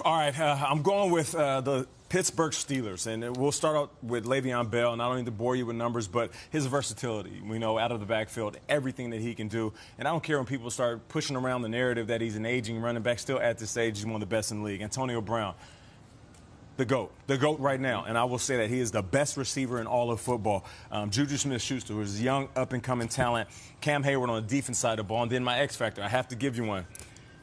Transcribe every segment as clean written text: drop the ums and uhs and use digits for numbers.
All right, I'm going with the Pittsburgh Steelers, and we'll start out with Le'Veon Bell, and I don't need to bore you with numbers, but his versatility, we know, out of the backfield, everything that he can do. And I don't care when people start pushing around the narrative that he's an aging running back. Still at this age, he's one of the best in the league. Antonio Brown, the GOAT right now. And I will say that he is the best receiver in all of football. Juju Smith-Schuster, who is a young, up-and-coming talent. Cam Hayward on the defense side of the ball. And then my X factor, I have to give you one.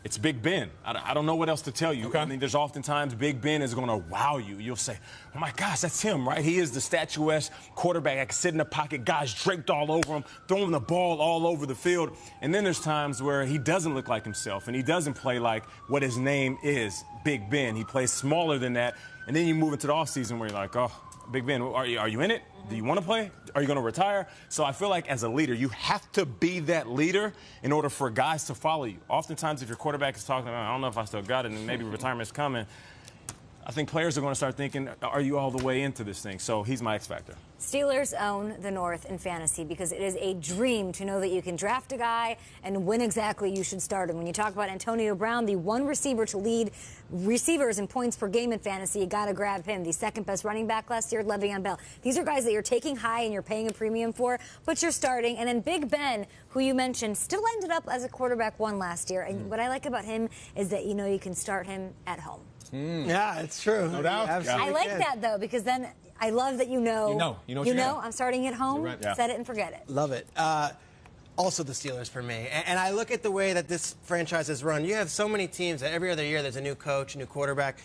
It's Big Ben. I don't know what else to tell you. Okay. I mean, there's oftentimes Big Ben is going to wow you. You'll say, oh, my gosh, that's him, right? He is the statuesque quarterback that can sit in the pocket, guys draped all over him, throwing the ball all over the field. And then there's times where he doesn't look like himself, and he doesn't play like what his name is, Big Ben. He plays smaller than that. And then you move into the offseason where you're like, oh, Big Ben, are you in it? Do you want to play? Are you going to retire? So I feel like as a leader, you have to be that leader in order for guys to follow you. Oftentimes, if your quarterback is talking about, I don't know if I still got it, and maybe retirement's coming, I think players are going to start thinking, are you all the way into this thing? So he's my X factor. Steelers own the North in fantasy because it is a dream to know that you can draft a guy and when exactly you should start him. When you talk about Antonio Brown, the one receiver to lead receivers in points per game in fantasy, you got to grab him. The second best running back last year, Le'Veon Bell. These are guys that you're taking high and you're paying a premium for, but you're starting. And then Big Ben, who you mentioned, still ended up as a quarterback one last year. And what I like about him is that, you know, you can start him at home. Yeah, it's true. No doubt. I like that, though, because then I love that you know I'm starting at home, right. Yeah. set it and forget it. Love it. Also the Steelers for me. And I look at the way that this franchise is run. You have so many teams that every other year there's a new coach, a new quarterback.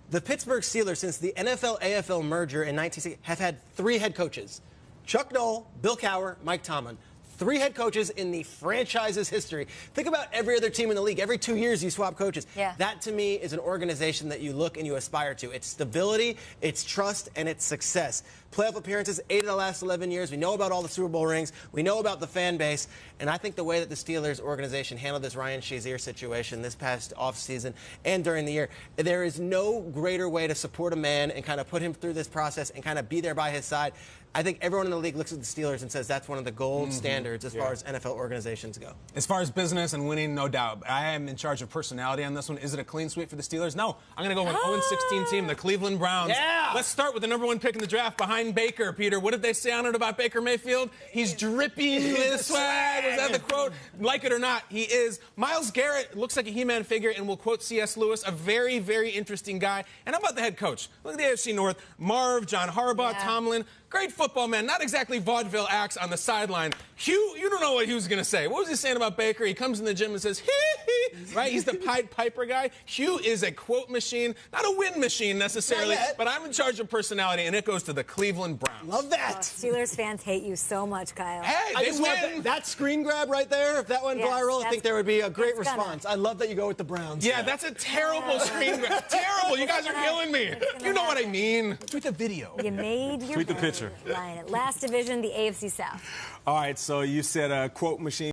The Pittsburgh Steelers, since the NFL-AFL merger in 1960, have had 3 head coaches. Chuck Noll, Bill Cowher, Mike Tomlin. 3 head coaches in the franchise's history. Think about every other team in the league. Every 2 years you swap coaches. Yeah. That, to me, is an organization that you look and you aspire to. It's stability, it's trust, and it's success. Playoff appearances, 8 of the last 11 years. We know about all the Super Bowl rings. We know about the fan base. And I think the way that the Steelers organization handled this Ryan Shazier situation this past offseason and during the year, there is no greater way to support a man and kind of put him through this process and kind of be there by his side. I think everyone in the league looks at the Steelers and says that's one of the gold standards as far as NFL organizations go. As far as business and winning, no doubt. I am in charge of personality on this one. Is it a clean sweep for the Steelers? No. I'm going to go with an 0-16 team, the Cleveland Browns. Yeah. Let's start with the #1 pick in the draft behind Baker, Peter. What did they say on it about Baker Mayfield? He's dripping with swag. Was that the quote? Like it or not, he is. Myles Garrett looks like a He-Man figure, and we'll quote C.S. Lewis, a very, very interesting guy. And how about the head coach? Look at the AFC North. Marv, John Harbaugh, Tomlin. Great football man, not exactly vaudeville acts on the sideline. Hugh, you don't know what Hugh's going to say. What was he saying about Baker? He comes in the gym and says, hee, right? He's the Pied Piper guy. Hugh is a quote machine, not a win machine necessarily, but I'm in charge of personality, and it goes to the Cleveland Browns. Love that. Steelers fans hate you so much, Kyle. Hey, they win. That screen grab right there, if that went viral, I think there would be a great response. I love that you go with the Browns. Yeah, that's a terrible screen grab. Terrible. You guys are killing me. You know what I mean. Tweet the video. You made your Tweet the picture. Last division, the AFC South. All right, so you said quote machine.